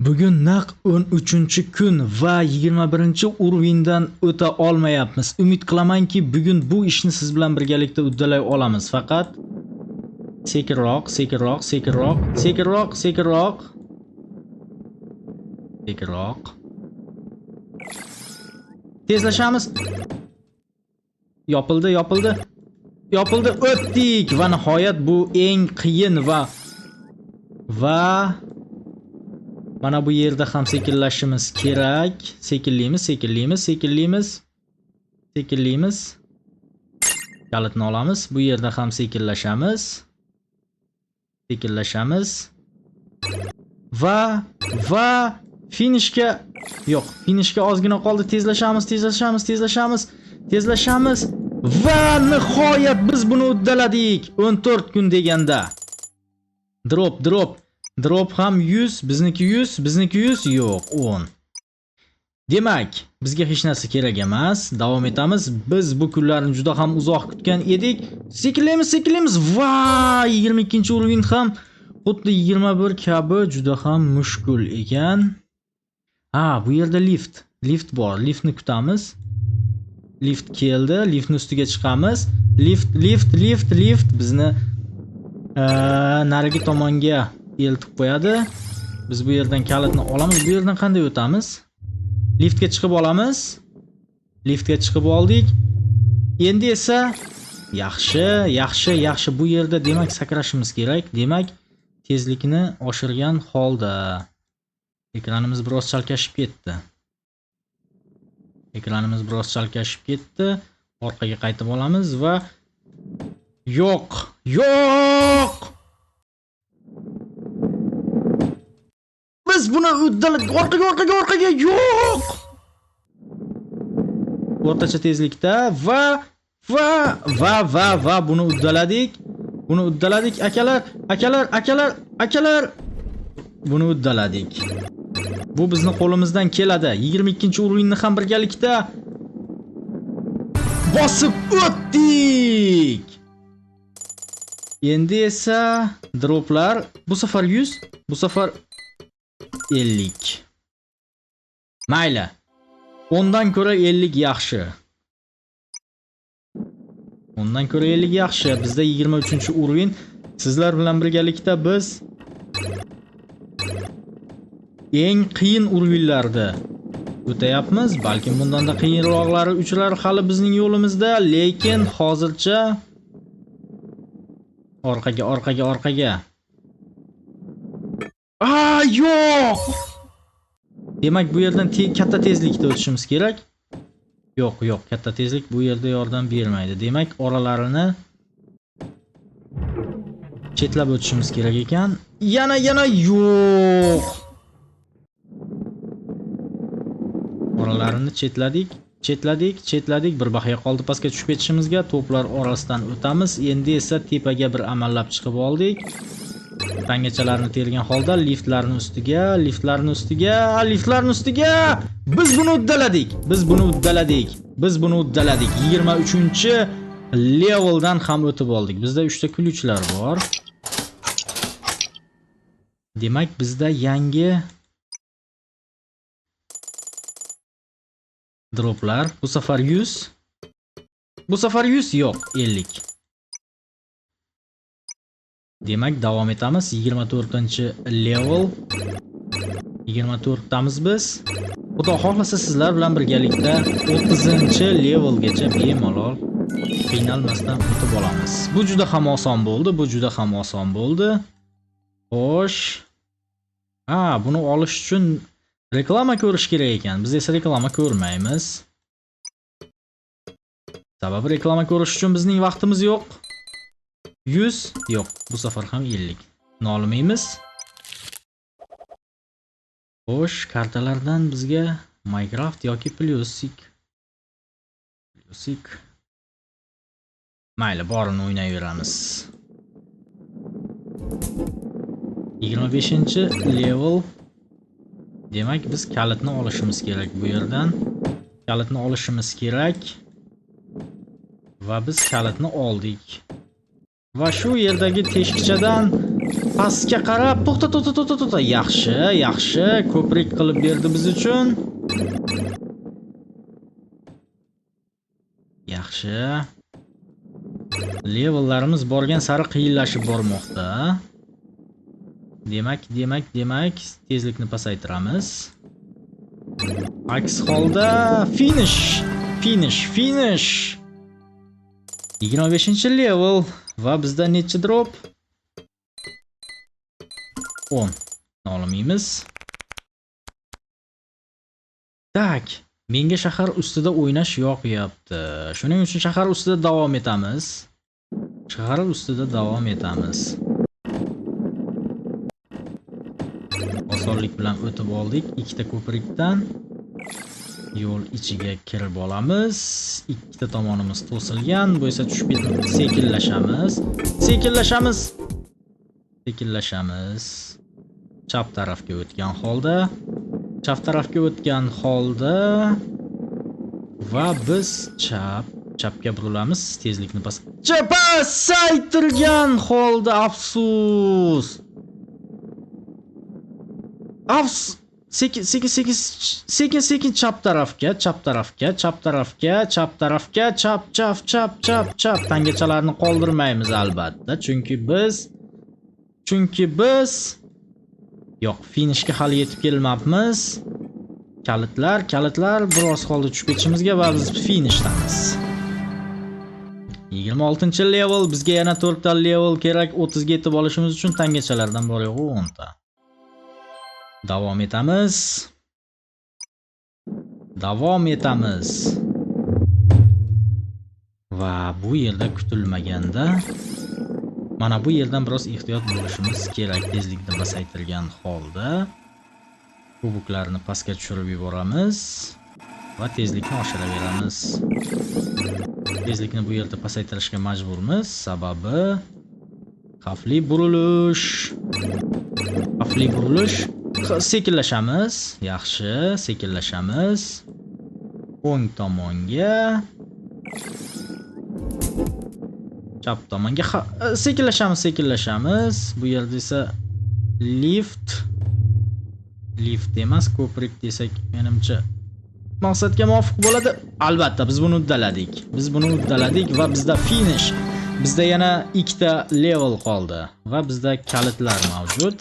Bugun naq 13-kun va 21-urindan o'ta olmayapmiz. Umid qilamanki, bugun bu ishni siz bilan birgalikda uddalay olamiz. Faqat sekinroq. Tezlashamiz. Yopildi. O'tdik va nihoyat bu eng qiyin va mana bu yerda ham sekinlashimiz kerak. Sekinlaymiz. Kalitni olamiz. Bu yerda ham sekinlashamiz. Va finishga ozgina qoldi. Tezlashamiz. Va nihoyat biz buni uddaladik. 14 kun deganda. Drop ham 100, bizniki 100 yo'q, 10. Demak, bizga hech narsa kerak emas. Davom etamiz. Biz bu kunlarni juda ham uzoq kutgan edik. Sekinlaymiz. Va 22-urin ham xuddi 21 kabi juda ham mushkul ekan. Bu yerda lift bor. Liftni kutamiz. Lift keldi. Liftni ustiga chiqamiz. Lift bizni narigi tomonga eltib qo'yadi. Biz bu yerdan kalitni olamiz. Bu yerdan qanday o'tamiz? Liftga chiqib olamiz. Liftga chiqib oldik. Endi esa yaxshi. Bu yerda demak sakrashimiz kerak. Demak, tezlikni oshirgan holda ekranimiz biroz chalkashib ketdi. Orqaga qaytib olamiz va yo'q. Biz buni uddaladik. Orqaga yo'q. O'rtacha tezlikda va buni uddaladik. Akalar. Buni uddaladik. Bu bizni qo'limizdan keladi. 22-urinni ham birgalikda bosib o'tdik. Endi esa droplar bu safar 100, bu safar 50. Mayli. 10dan ko'ra 50 yaxshi. Bizda 23-urin. Sizlar bilan birgalikda biz eng qiyin urinlarni o'tayapmiz. Balkim bundan da qiyinroqlari uchrar hali bizning yo'limizda, lekin hozircha orqaga. Yo'q. Demak, bu yerdan katta tezlikda o'tishimiz kerak. Yo'q, katta tezlik bu yerda yordam bermaydi. Demak, oralarini chetlab o'tishimiz kerak ekan. Yana yo'q. Oralarini chetladik. Bir bahoya qoldi pastga tushib ketishimizga. To'plar orasidan o'tamiz. Endi esa tepaga bir amallab chiqib oldik. Tangachalarni tergan holda liftlarni ustiga. Biz buni uddaladik. 23-leveldan ham o'tib oldik. Bizda 3 ta kuluvchilar bor. Demak, bizda yangi droplar. Bu safar 100. Yo'q, 50. Demak, davom etamiz. 24-level. 24damiz biz. Xudo xohlasa sizlar bilan birgalikda 30-levelgacha bemalol qiynalmasdan o'tib olamiz. Bu juda ham oson bo'ldi. Xo'sh. Buni olish uchun reklama ko'rish kerak ekan. Biz esa reklama ko'rmaymiz. Sababi reklama ko'rish uchun bizning vaqtimiz yo'q. 100 yo'q. Bu safar ham 50. Nolimaymiz. Xo'sh, kartalardan bizga Minecraft yoki Plusik. Mayli, borini o'ynayveramiz. 25-level. Demak, biz kalitni olishimiz kerak bu yerdan. Va biz kalitni oldik. Va shu yerdagi teshikchadan Pastga qarab, to'xta. Yaxshi. Ko'prik qilib berdi biz uchun. Yaxshi. Levellarimiz borgan sari qiyinlashib bormoqda. Demak, tezlikni pasaytiramiz. Aks holda finish. 25-level va bizda necha drop? 10. Olmaymiz. Tak, menga shahar ustida o'ynash yoqyapti. Shuning uchun shahar ustida davom etamiz. Osonlik bilan o'tib oldik ikkita ko'prikdan. Yo'l ichiga kirib olamiz. Ikkita tomonimiz to'silgan, bu esa tushib ketib sekinlashamiz. Chap tarafga o'tgan holda va biz chapga burilamiz. Tezlikni pasaytirgan holda afsus. Sekin chap tarafga, chap. Tangachalarni qoldirmaymiz albatta, chunki biz yo'q, finishga hali yetib kelmabmiz. Kalitlar biroz qoldi tushib ketishimizga va biz finishdamiz. 26-level, bizga yana 4 ta level kerak 30 ga yetib olishimiz uchun. Tangachalardan bor yo'q 10 ta. Davom etamiz. Va bu yerda kutilmaganda mana bu yerdan biroz ehtiyot bo'lishimiz kerak. Tezlikni pasaytirgan holda kubuklarni pastga tushirib yuboramiz va tezlikni oshiraveramiz. Tezlikni bu yerda pasaytirishga majburmiz, sababi xavfli burilish. Sekinlashamiz. Yaxshi, sekinlashamiz. O'ng tomonga, chap tomonga sekinlashamiz. Bu yerda esa lift emas, ko'prik desak menimcha maqsadga muvofiq bo'ladi. Albatta biz buni uddaladik va bizda finish. Bizda yana 2 ta level qoldi va bizda kalitlar mavjud.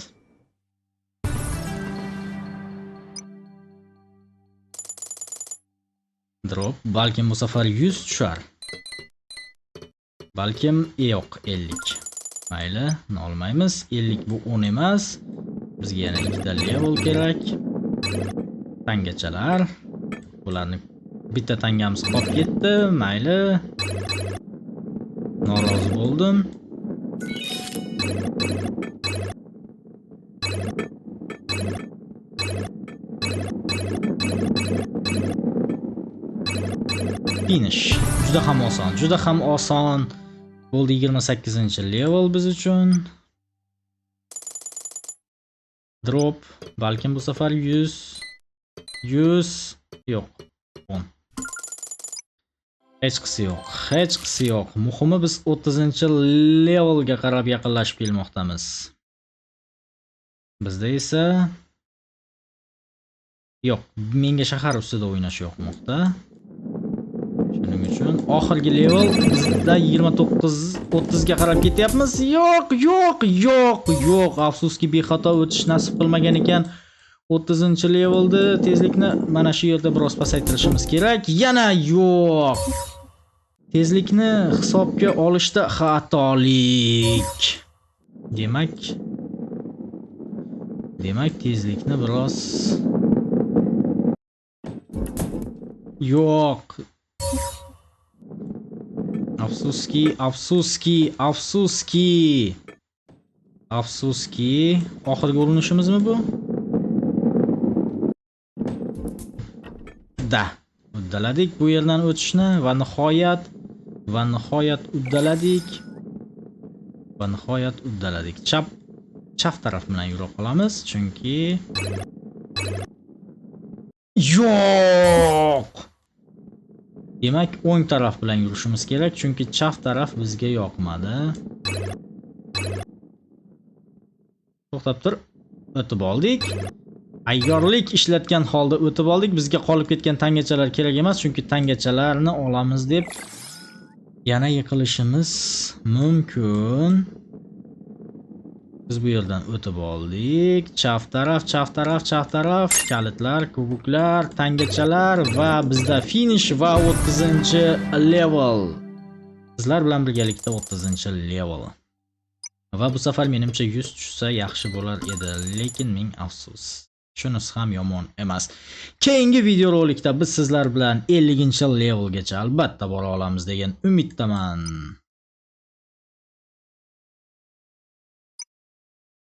Drop, balkim bu safar 100 tushar. Balkim yo'q, 50. Mayli, olmaymiz. 50 bu 10 emas. Bizga yana 2 ta level kerak. Tangachalar. Bularni bitta tangamiz qolib ketdi. Mayli. Norozi bo'ldim. Finish. Juda ham oson. Bo'ldi 28-level biz uchun. Drop, balkim bu safar 100 yo'q, 10. Hech qisi yo'q. Muhimi biz 30-levelga qarab yaqinlashib kelmoqdamiz. Bizda esa yo'q, menga shahar ustida o'ynash yoqmoqda. Shuning uchun oxirgi level bizda 29-30 ga qarab ketyapmiz. Yo'q. Afsuski bexato o'tish nasib qilmagan ekan. 30-levelda tezlikni mana shu yerda biroz pasaytirishimiz kerak. Yana yo'q. Tezlikni hisobga olishda xatolik. Demak tezlikni biroz yo'q. Afsuski. Oxirgi urinishimizmi bu? Uddaladik bu yerdan o'tishni va nihoyat uddaladik. Chap taraf bilan yura qolamiz, chunki yo'q. Demak, o'ng taraf bilan yurishimiz kerak, chunki chap taraf bizga yoqmadi. To'xtab tur. O'tib oldik. Ayyorlik ishlatgan holda o'tib oldik. Bizga qolib ketgan tangachalar kerak emas, chunki tangachalarni olamiz deb yana yiqilishimiz mumkin. Biz bu yerdan o'tib oldik. Chap taraf, kalitlar, kubuklar, tangachalar va bizda finish va 30-level. Sizlar bilan birgalikda 30-level. Va bu safar menimcha 100 tushsa yaxshi bo'lar edi, lekin ming afsus. Shunisi ham yomon emas. Keyingi videorolikda biz sizlar bilan 50-levelgacha albatta bora olamiz degan umiddaman.